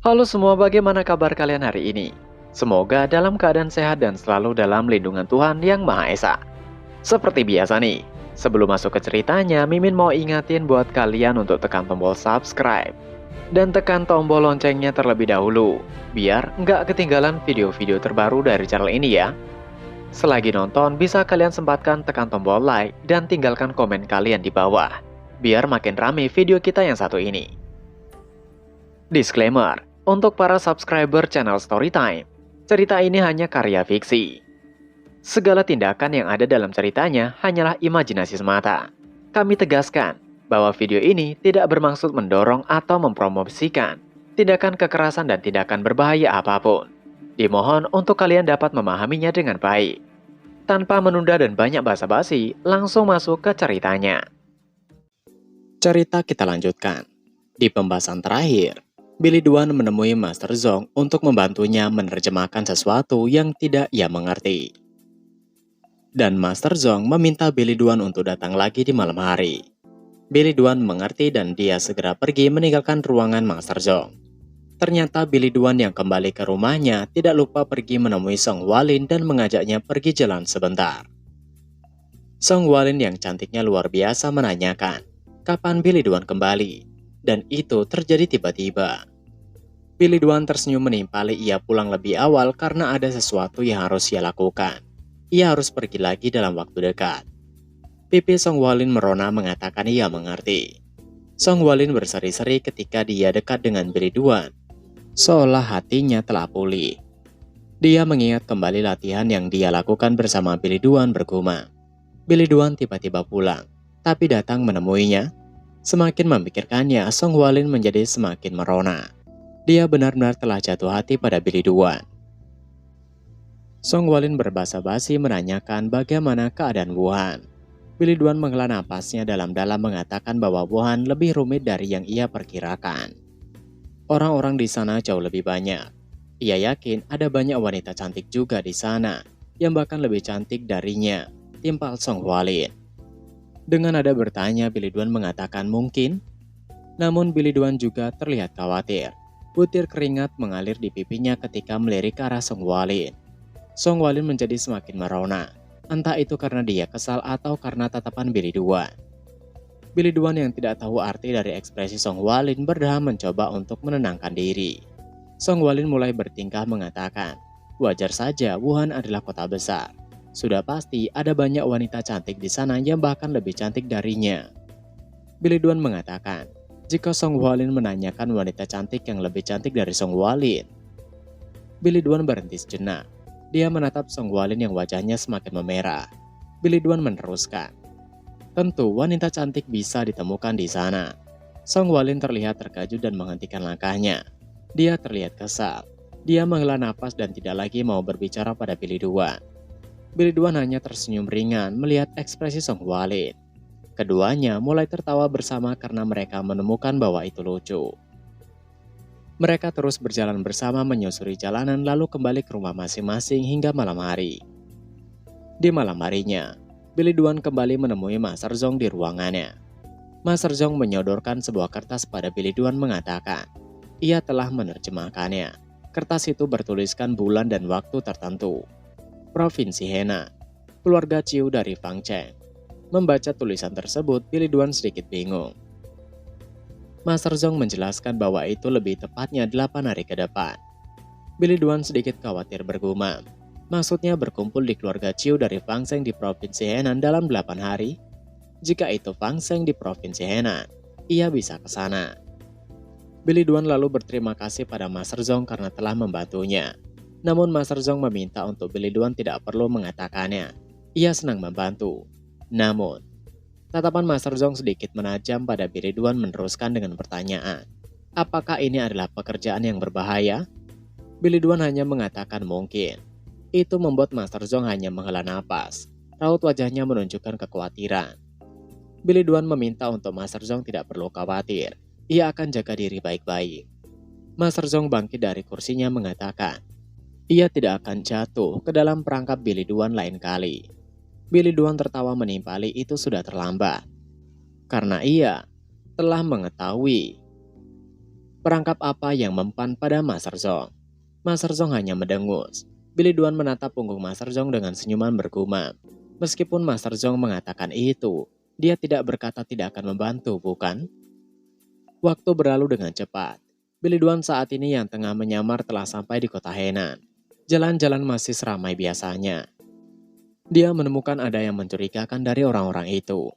Halo semua, bagaimana kabar kalian hari ini? Semoga dalam keadaan sehat dan selalu dalam lindungan Tuhan Yang Maha Esa. Seperti biasa nih, sebelum masuk ke ceritanya, Mimin mau ingatin buat kalian untuk tekan tombol subscribe. Dan tekan tombol loncengnya terlebih dahulu, biar nggak ketinggalan video-video terbaru dari channel ini ya. Selagi nonton, bisa kalian sempatkan tekan tombol like dan tinggalkan komen kalian di bawah, biar makin rame video kita yang satu ini. Disclaimer, untuk para subscriber channel Storytime, cerita ini hanya karya fiksi. Segala tindakan yang ada dalam ceritanya hanyalah imajinasi semata. Kami tegaskan bahwa video ini tidak bermaksud mendorong atau mempromosikan tindakan kekerasan dan tindakan berbahaya apapun. Dimohon untuk kalian dapat memahaminya dengan baik. Tanpa menunda dan banyak basa-basi, langsung masuk ke ceritanya. Cerita kita lanjutkan. Di pembahasan terakhir, Billy Dwan menemui Master Zong untuk membantunya menerjemahkan sesuatu yang tidak ia mengerti. Dan Master Zong meminta Billy Dwan untuk datang lagi di malam hari. Billy Dwan mengerti dan dia segera pergi meninggalkan ruangan Master Zong. Ternyata Billy Dwan yang kembali ke rumahnya tidak lupa pergi menemui Song Hualin dan mengajaknya pergi jalan sebentar. Song Hualin yang cantiknya luar biasa menanyakan, kapan Billy Dwan kembali? Dan itu terjadi tiba-tiba. Billy Dwan tersenyum menimpali ia pulang lebih awal karena ada sesuatu yang harus ia lakukan. Ia harus pergi lagi dalam waktu dekat. Pipi Song Hualin merona mengatakan ia mengerti. Song Hualin berseri-seri ketika dia dekat dengan Billy Dwan, seolah hatinya telah pulih. Dia mengingat kembali latihan yang dia lakukan bersama Billy Dwan bergumam. Billy Dwan tiba-tiba pulang, tapi datang menemuinya. Semakin memikirkannya, Song Hualin menjadi semakin merona. Dia benar-benar telah jatuh hati pada Billy Dwan. Song Hualin berbasa-basi menanyakan bagaimana keadaan Wuhan. Billy Dwan menghela napasnya dalam-dalam mengatakan bahwa Wuhan lebih rumit dari yang ia perkirakan. Orang-orang di sana jauh lebih banyak. Ia yakin ada banyak wanita cantik juga di sana, yang bahkan lebih cantik darinya, timpal Song Hualin. Dengan nada bertanya, Billy Dwan mengatakan mungkin. Namun Billy Dwan juga terlihat khawatir. Butir keringat mengalir di pipinya ketika melirik ke arah Song Hualin. Song Hualin menjadi semakin merona. Entah itu karena dia kesal atau karena tatapan Billy Dwan. Billy Dwan yang tidak tahu arti dari ekspresi Song Hualin berusaha mencoba untuk menenangkan diri. Song Hualin mulai bertingkah mengatakan, wajar saja Wuhan adalah kota besar. Sudah pasti ada banyak wanita cantik di sana yang bahkan lebih cantik darinya. Billy Dwan mengatakan, jika Song Hualin menanyakan wanita cantik yang lebih cantik dari Song Hualin. Billy Dwan berhenti sejenak. Dia menatap Song Hualin yang wajahnya semakin memerah. Billy Dwan meneruskan, tentu wanita cantik bisa ditemukan di sana. Song Hualin terlihat terkejut dan menghentikan langkahnya. Dia terlihat kesal. Dia menghela napas dan tidak lagi mau berbicara pada Billy Dwan. Billy Dwan hanya tersenyum ringan melihat ekspresi Song Hualin. Keduanya mulai tertawa bersama karena mereka menemukan bahwa itu lucu. Mereka terus berjalan bersama menyusuri jalanan lalu kembali ke rumah masing-masing hingga malam hari. Di malam harinya, Billy Dwan kembali menemui Master Zong di ruangannya. Master Zong menyodorkan sebuah kertas pada Billy Dwan mengatakan, ia telah menerjemahkannya. Kertas itu bertuliskan bulan dan waktu tertentu. Provinsi Henan, keluarga Ciu dari Fang Cheng. Membaca tulisan tersebut, Billy Dwan sedikit bingung. Master Zong menjelaskan bahwa itu lebih tepatnya 8 hari ke depan. Billy Dwan sedikit khawatir bergumam. Maksudnya berkumpul di keluarga Ciu dari Fang Cheng di Provinsi Henan dalam 8 hari? Jika itu Fang Cheng di Provinsi Henan, ia bisa ke sana. Billy Dwan lalu berterima kasih pada Master Zong karena telah membantunya. Namun Master Zong meminta untuk Billy Dwan tidak perlu mengatakannya. Ia senang membantu. Namun, tatapan Master Zong sedikit menajam pada Billy Dwan meneruskan dengan pertanyaan. Apakah ini adalah pekerjaan yang berbahaya? Billy Dwan hanya mengatakan mungkin. Itu membuat Master Zong hanya menghela napas. Raut wajahnya menunjukkan kekhawatiran. Billy Dwan meminta untuk Master Zong tidak perlu khawatir. Ia akan jaga diri baik-baik. Master Zong bangkit dari kursinya mengatakan, ia tidak akan jatuh ke dalam perangkap Billy Dwan lain kali. Billy Dwan tertawa menimpali itu sudah terlambat. Karena ia telah mengetahui Perangkap apa yang mempan pada Master Zhong? Master Zhong hanya mendengus. Billy Duan menatap punggung Master Zhong dengan senyuman bergumam. Meskipun Master Zhong mengatakan itu, dia tidak berkata tidak akan membantu, bukan? Waktu berlalu dengan cepat. Billy Duan saat ini yang tengah menyamar telah sampai di kota Henan. Jalan-jalan masih seramai biasanya. Dia menemukan ada yang mencurigakan dari orang-orang itu.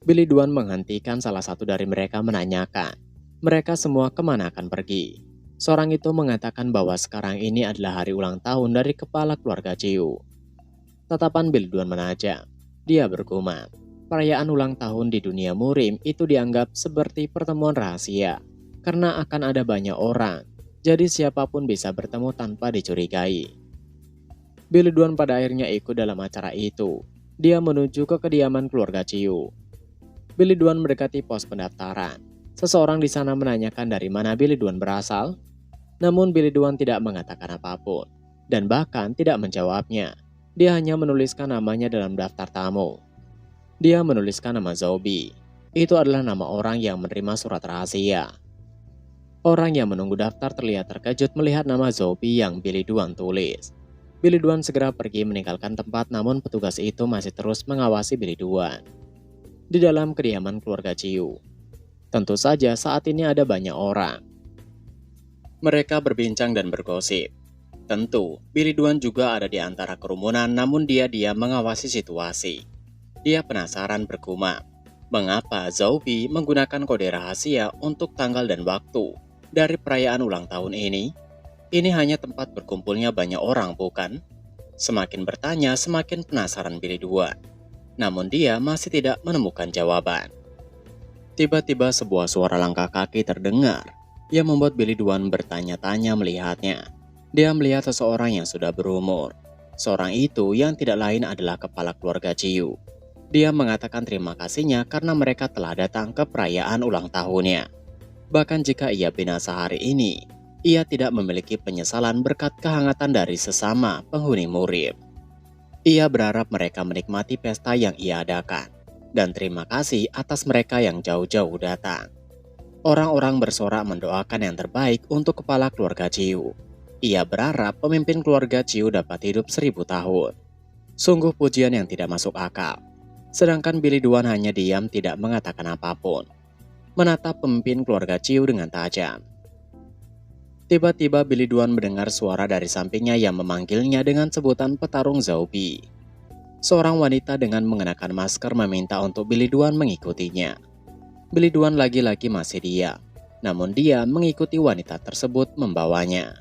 Billy Duan menghentikan salah satu dari mereka menanyakan, mereka semua kemana akan pergi? Seorang itu mengatakan bahwa sekarang ini adalah hari ulang tahun dari kepala keluarga Ciu. Tatapan Billy Duan menajam. Dia bergumam, perayaan ulang tahun di dunia murim itu dianggap seperti pertemuan rahasia, karena akan ada banyak orang, jadi siapapun bisa bertemu tanpa dicurigai. Billy Duan pada akhirnya ikut dalam acara itu. Dia menuju ke kediaman keluarga Ciu. Billy Duan mendekati pos pendaftaran. Seseorang di sana menanyakan dari mana Billy Duan berasal. Namun Billy Duan tidak mengatakan apapun, dan bahkan tidak menjawabnya. Dia hanya menuliskan namanya dalam daftar tamu. Dia menuliskan nama Zhou-Bi. Itu adalah nama orang yang menerima surat rahasia. Orang yang menunggu daftar terlihat terkejut melihat nama Zhou-Bi yang Billy Duan tulis. Billy Duan segera pergi meninggalkan tempat, namun petugas itu masih terus mengawasi Billy Duan. Di dalam kediaman keluarga Ciu, tentu saja saat ini ada banyak orang. Mereka berbincang dan bergosip. Tentu, Billy Duan juga ada di antara kerumunan, namun dia diam mengawasi situasi. Dia penasaran bergumam, mengapa Zhou-Bi menggunakan kode rahasia untuk tanggal dan waktu dari perayaan ulang tahun ini? Ini hanya tempat berkumpulnya banyak orang, bukan? Semakin bertanya, semakin penasaran Billy Duan. Namun dia masih tidak menemukan jawaban. Tiba-tiba sebuah suara langkah kaki terdengar yang membuat Billy Duan bertanya-tanya melihatnya. Dia melihat seseorang yang sudah berumur. Seorang itu yang tidak lain adalah kepala keluarga Ciu. Dia mengatakan terima kasihnya karena mereka telah datang ke perayaan ulang tahunnya. Bahkan jika ia binasa hari ini, ia tidak memiliki penyesalan berkat kehangatan dari sesama penghuni murim. Ia berharap mereka menikmati pesta yang ia adakan, dan terima kasih atas mereka yang jauh-jauh datang. Orang-orang bersorak mendoakan yang terbaik untuk kepala keluarga Ciu. Ia berharap pemimpin keluarga Ciu dapat hidup 1000 tahun. Sungguh pujian yang tidak masuk akal. Sedangkan Billy Duan hanya diam tidak mengatakan apapun. Menatap pemimpin keluarga Ciu dengan tajam. Tiba-tiba Billy Duan mendengar suara dari sampingnya yang memanggilnya dengan sebutan petarung Zhou-Bi. Seorang wanita dengan mengenakan masker meminta untuk Billy Duan mengikutinya. Billy Duan lagi-lagi masih diam, namun dia mengikuti wanita tersebut membawanya.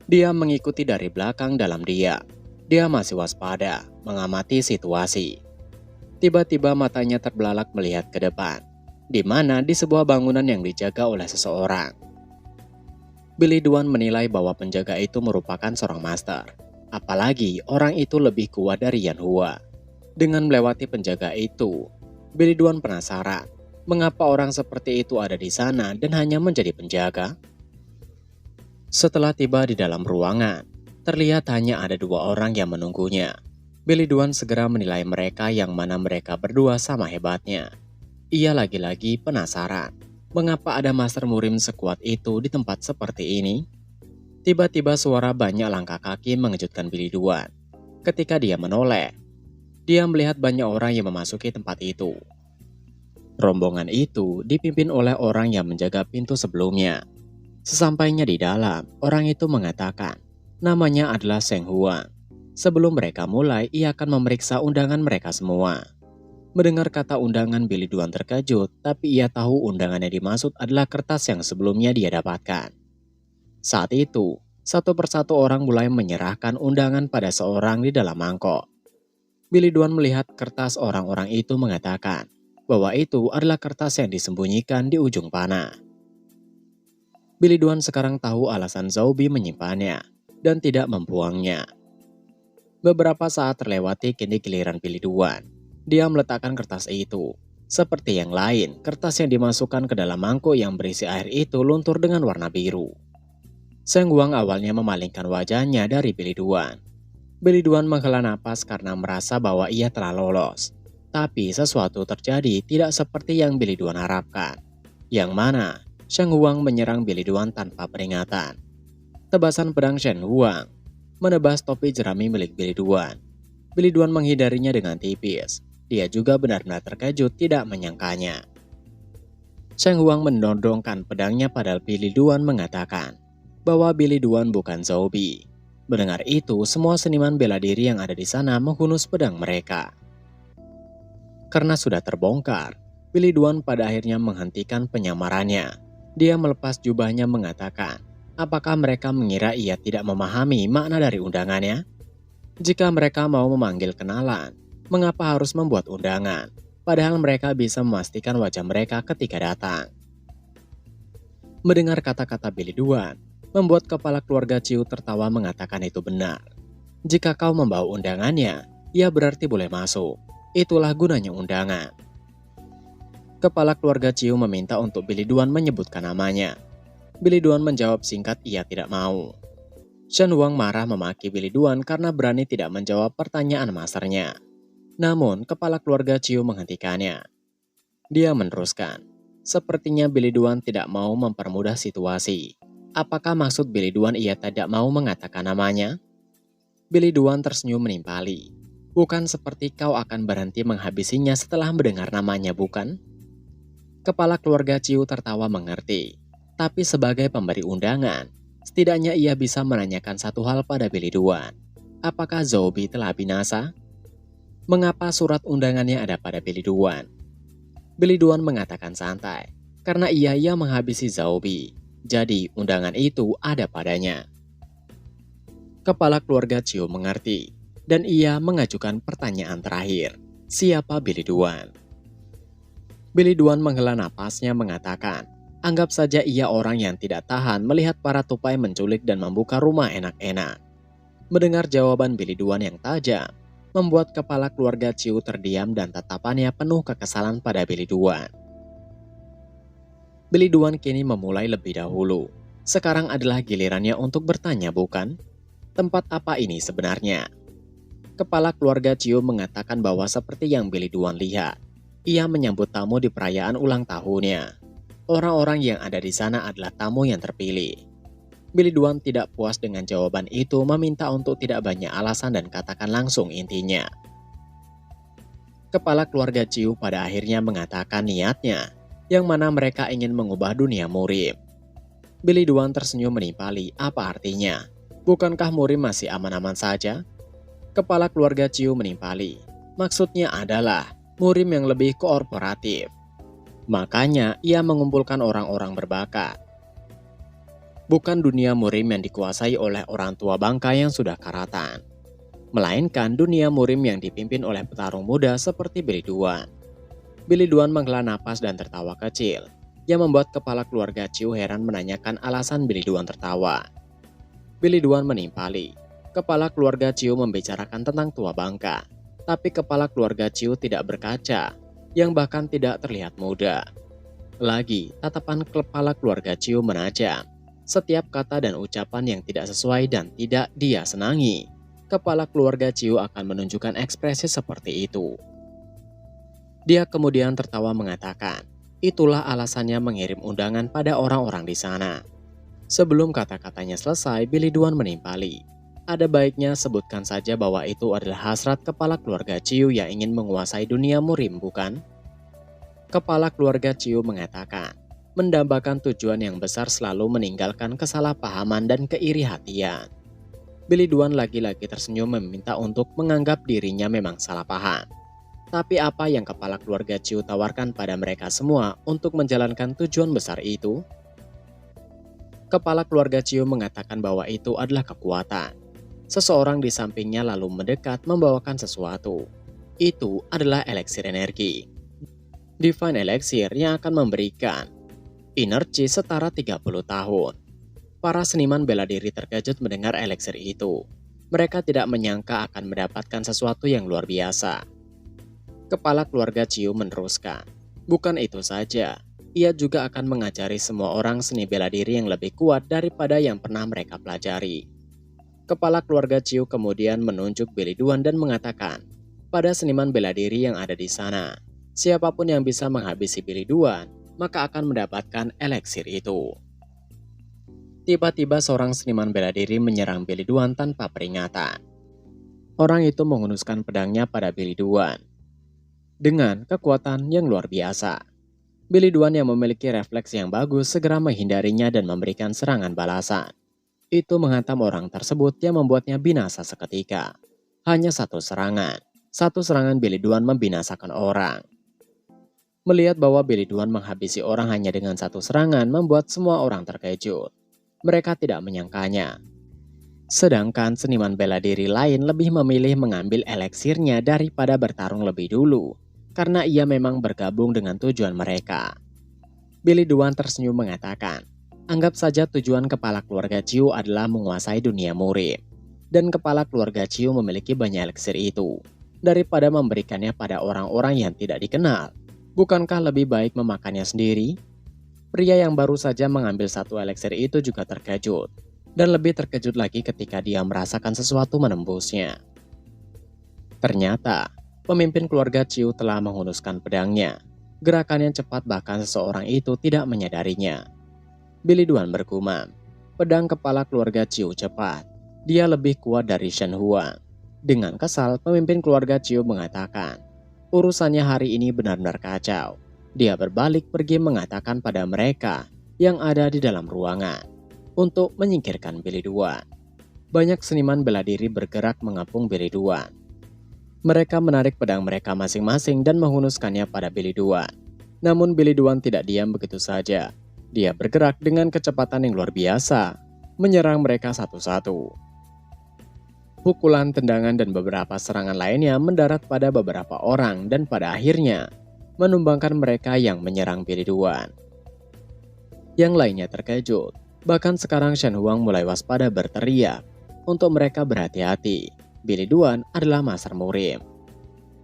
Dia mengikuti dari belakang dalam diam. Dia masih waspada, mengamati situasi. Tiba-tiba matanya terbelalak melihat ke depan, di mana di sebuah bangunan yang dijaga oleh seseorang. Billy Duan menilai bahwa penjaga itu merupakan seorang master. Apalagi orang itu lebih kuat dari Yan Hua. Dengan melewati penjaga itu, Billy Duan penasaran, mengapa orang seperti itu ada di sana dan hanya menjadi penjaga? Setelah tiba di dalam ruangan, terlihat hanya ada 2 orang yang menunggunya. Billy Duan segera menilai mereka yang mana mereka berdua sama hebatnya. Ia lagi-lagi penasaran. Mengapa ada master murim sekuat itu di tempat seperti ini? Tiba-tiba suara banyak langkah kaki mengejutkan Billy Duan. Ketika dia menoleh, dia melihat banyak orang yang memasuki tempat itu. Rombongan itu dipimpin oleh orang yang menjaga pintu sebelumnya. Sesampainya di dalam, orang itu mengatakan, namanya adalah Seng Huang. Sebelum mereka mulai, ia akan memeriksa undangan mereka semua. Mendengar kata undangan, Billy Duan terkejut, tapi ia tahu undangan yang dimaksud adalah kertas yang sebelumnya dia dapatkan. Saat itu, satu persatu orang mulai menyerahkan undangan pada seorang di dalam mangkok. Billy Duan melihat kertas orang-orang itu mengatakan bahwa itu adalah kertas yang disembunyikan di ujung panah. Billy Duan sekarang tahu alasan Zhou-Bi menyimpannya dan tidak membuangnya. Beberapa saat terlewati, kini giliran Billy Duan. Dia meletakkan kertas itu. Seperti yang lain, kertas yang dimasukkan ke dalam mangkuk yang berisi air itu luntur dengan warna biru. Seng Huang awalnya memalingkan wajahnya dari Billy Duan. Billy Duan menghela napas karena merasa bahwa ia telah lolos. Tapi sesuatu terjadi tidak seperti yang Billy Duan harapkan. Yang mana, Shen Huang menyerang Billy Duan tanpa peringatan. Tebasan pedang Shen Huang menebas topi jerami milik Billy Duan. Billy Duan menghindarinya dengan tipis. Dia juga benar-benar terkejut tidak menyangkanya. Shen Huang menodongkan pedangnya pada Billy Duan mengatakan bahwa Billy Duan bukan Zhou Bi. Mendengar itu, semua seniman bela diri yang ada di sana menghunus pedang mereka. Karena sudah terbongkar, Billy Duan pada akhirnya menghentikan penyamarannya. Dia melepas jubahnya mengatakan, apakah mereka mengira ia tidak memahami makna dari undangannya? Jika mereka mau memanggil kenalan, mengapa harus membuat undangan? Padahal mereka bisa memastikan wajah mereka ketika datang. Mendengar kata-kata Billy Duan, membuat kepala keluarga Ciu tertawa mengatakan itu benar. Jika kau membawa undangannya, ia berarti boleh masuk. Itulah gunanya undangan. Kepala keluarga Ciu meminta untuk Billy Duan menyebutkan namanya. Billy Duan menjawab singkat ia tidak mau. Shen Huang marah memaki Billy Duan karena berani tidak menjawab pertanyaan masternya. Namun, kepala keluarga Ciu menghentikannya. Dia meneruskan, sepertinya Billy Duan tidak mau mempermudah situasi. Apakah maksud Billy Duan ia tidak mau mengatakan namanya? Billy Duan tersenyum menimpali. Bukan seperti kau akan berhenti menghabisinya setelah mendengar namanya, bukan? Kepala keluarga Ciu tertawa mengerti. Tapi sebagai pemberi undangan, setidaknya ia bisa menanyakan satu hal pada Billy Duan. Apakah Zhou Bi telah binasa? Mengapa surat undangannya ada pada Billy Duan? Billy Duan mengatakan santai, karena ia menghabisi Zhou Bi. Jadi undangan itu ada padanya. Kepala keluarga Ciu mengerti, dan ia mengajukan pertanyaan terakhir. Siapa Billy Duan? Billy Duan menghela napasnya mengatakan, anggap saja ia orang yang tidak tahan melihat para tupai menculik dan membuka rumah enak-enak. Mendengar jawaban Billy Duan yang tajam, membuat kepala keluarga Ciu terdiam dan tatapannya penuh kekesalan pada Billy Duan. Billy Duan kini memulai lebih dahulu. Sekarang adalah gilirannya untuk bertanya, bukan? Tempat apa ini sebenarnya? Kepala keluarga Ciu mengatakan bahwa seperti yang Billy Duan lihat, ia menyambut tamu di perayaan ulang tahunnya. Orang-orang yang ada di sana adalah tamu yang terpilih. Billy Duan tidak puas dengan jawaban itu, meminta untuk tidak banyak alasan dan katakan langsung intinya. Kepala keluarga Ciu pada akhirnya mengatakan niatnya, yang mana mereka ingin mengubah dunia murim. Billy Duan tersenyum menimpali, apa artinya? Bukankah murim masih aman-aman saja? Kepala keluarga Ciu menimpali, maksudnya adalah murim yang lebih kooperatif. Makanya ia mengumpulkan orang-orang berbakat. Bukan dunia murim yang dikuasai oleh orang tua bangka yang sudah karatan, melainkan dunia murim yang dipimpin oleh petarung muda seperti Billy Duan. Billy Duan menghela napas dan tertawa kecil, yang membuat kepala keluarga Ciu heran menanyakan alasan Billy Duan tertawa. Billy Duan menimpali, kepala keluarga Ciu membicarakan tentang tua bangka, tapi kepala keluarga Ciu tidak berkaca, yang bahkan tidak terlihat muda. Lagi, tatapan kepala keluarga Ciu menajam. Setiap kata dan ucapan yang tidak sesuai dan tidak dia senangi, kepala keluarga Ciu akan menunjukkan ekspresi seperti itu. Dia kemudian tertawa mengatakan, itulah alasannya mengirim undangan pada orang-orang di sana. Sebelum kata-katanya selesai, Billy Duan menimpali. Ada baiknya sebutkan saja bahwa itu adalah hasrat kepala keluarga Ciu yang ingin menguasai dunia murim, bukan? Kepala keluarga Ciu mengatakan, mendambakan tujuan yang besar selalu meninggalkan kesalahpahaman dan keirihatian. Billy Duan lagi-lagi tersenyum meminta untuk menganggap dirinya memang salah paham. Tapi apa yang kepala keluarga Ciu tawarkan pada mereka semua untuk menjalankan tujuan besar itu? Kepala keluarga Ciu mengatakan bahwa itu adalah kekuatan. Seseorang di sampingnya lalu mendekat membawakan sesuatu. Itu adalah eliksir energi. Divine Elixir yang akan memberikan energi setara 30 tahun. Para seniman bela diri terkejut mendengar eliksir itu. Mereka tidak menyangka akan mendapatkan sesuatu yang luar biasa. Kepala keluarga Ciu meneruskan, bukan itu saja, ia juga akan mengajari semua orang seni bela diri yang lebih kuat daripada yang pernah mereka pelajari. Kepala keluarga Ciu kemudian menunjuk Billy Duan dan mengatakan, pada seniman bela diri yang ada di sana, siapapun yang bisa menghabisi Billy Duan, maka akan mendapatkan eliksir itu. Tiba-tiba seorang seniman bela diri menyerang Billy Dwan tanpa peringatan. Orang itu menghunuskan pedangnya pada Billy Dwan dengan kekuatan yang luar biasa. Billy Dwan yang memiliki refleks yang bagus segera menghindarinya dan memberikan serangan balasan. Itu menghantam orang tersebut yang membuatnya binasa seketika. Hanya satu serangan Billy Dwan membinasakan orang. Melihat bahwa Billy Dwan menghabisi orang hanya dengan satu serangan membuat semua orang terkejut. Mereka tidak menyangkanya. Sedangkan seniman bela diri lain lebih memilih mengambil eliksirnya daripada bertarung lebih dulu, karena ia memang bergabung dengan tujuan mereka. Billy Dwan tersenyum mengatakan, anggap saja tujuan kepala keluarga Chiu adalah menguasai dunia murid. Dan kepala keluarga Chiu memiliki banyak eliksir itu. Daripada memberikannya pada orang-orang yang tidak dikenal, bukankah lebih baik memakannya sendiri? Pria yang baru saja mengambil satu eliksir itu juga terkejut. Dan lebih terkejut lagi ketika dia merasakan sesuatu menembusnya. Ternyata, pemimpin keluarga Chiu telah menghunuskan pedangnya. Gerakan yang cepat bahkan seseorang itu tidak menyadarinya. Billy Dwan bergumam, pedang kepala keluarga Chiu cepat. Dia lebih kuat dari Shen Huang. Dengan kesal, pemimpin keluarga Chiu mengatakan, urusannya hari ini benar-benar kacau. Dia berbalik pergi mengatakan pada mereka yang ada di dalam ruangan untuk menyingkirkan Billy Dwan. Banyak seniman bela diri bergerak mengepung Billy Dwan. Mereka menarik pedang mereka masing-masing dan menghunuskannya pada Billy Dwan. Namun Billy Dwan tidak diam begitu saja. Dia bergerak dengan kecepatan yang luar biasa, menyerang mereka satu-satu. Pukulan, tendangan, dan beberapa serangan lainnya mendarat pada beberapa orang dan pada akhirnya menumbangkan mereka yang menyerang Billy Dwan. Yang lainnya terkejut, bahkan sekarang Shen Huang mulai waspada berteriak untuk mereka berhati-hati. Billy Dwan adalah Master Murim.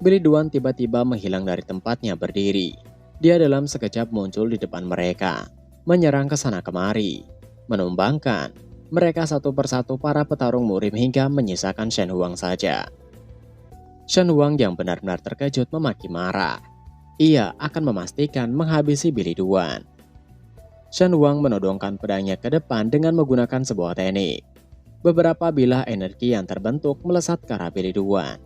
Billy Dwan tiba-tiba menghilang dari tempatnya berdiri. Dia dalam sekejap muncul di depan mereka, menyerang ke sana kemari, menumbangkan mereka satu persatu para petarung murim hingga menyisakan Shen Huang saja. Shen Huang yang benar-benar terkejut memaki marah. Ia akan memastikan menghabisi Billy Dwan. Shen Huang menodongkan pedangnya ke depan dengan menggunakan sebuah teknik. Beberapa bilah energi yang terbentuk melesat ke arah Billy Dwan.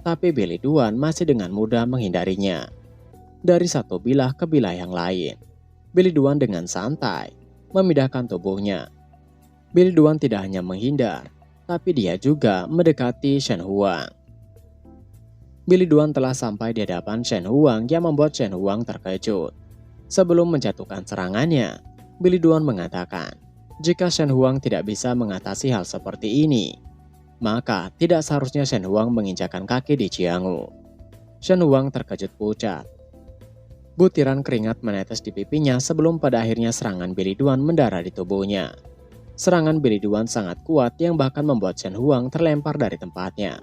Tapi Billy Dwan masih dengan mudah menghindarinya. Dari satu bilah ke bilah yang lain, Billy Dwan dengan santai memindahkan tubuhnya. Billy Dwan tidak hanya menghindar, tapi dia juga mendekati Shen Huang. Billy Dwan telah sampai di hadapan Shen Huang yang membuat Shen Huang terkejut. Sebelum menjatuhkan serangannya, Billy Dwan mengatakan, jika Shen Huang tidak bisa mengatasi hal seperti ini, maka tidak seharusnya Shen Huang menginjakan kaki di Jianghu. Shen Huang terkejut pucat. Butiran keringat menetes di pipinya sebelum pada akhirnya serangan Billy Dwan mendarah di tubuhnya. Serangan Billy Dwan sangat kuat yang bahkan membuat Shen Huang terlempar dari tempatnya.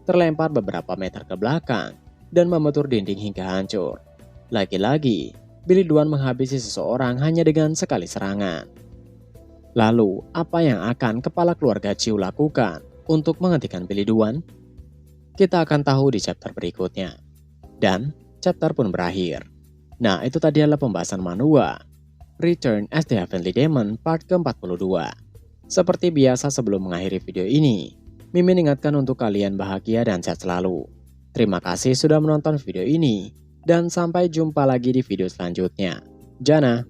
Terlempar beberapa meter ke belakang dan membentur dinding hingga hancur. Lagi-lagi, Billy Dwan menghabisi seseorang hanya dengan sekali serangan. Lalu, apa yang akan kepala keluarga Chiu lakukan untuk menghentikan Billy Dwan? Kita akan tahu di chapter berikutnya. Dan, chapter pun berakhir. Nah, itu tadi adalah pembahasan manhwa Return as the Heavenly Demon part ke-42. Seperti biasa sebelum mengakhiri video ini, Mimin ingatkan untuk kalian bahagia dan sehat selalu. Terima kasih sudah menonton video ini, dan sampai jumpa lagi di video selanjutnya. Jana.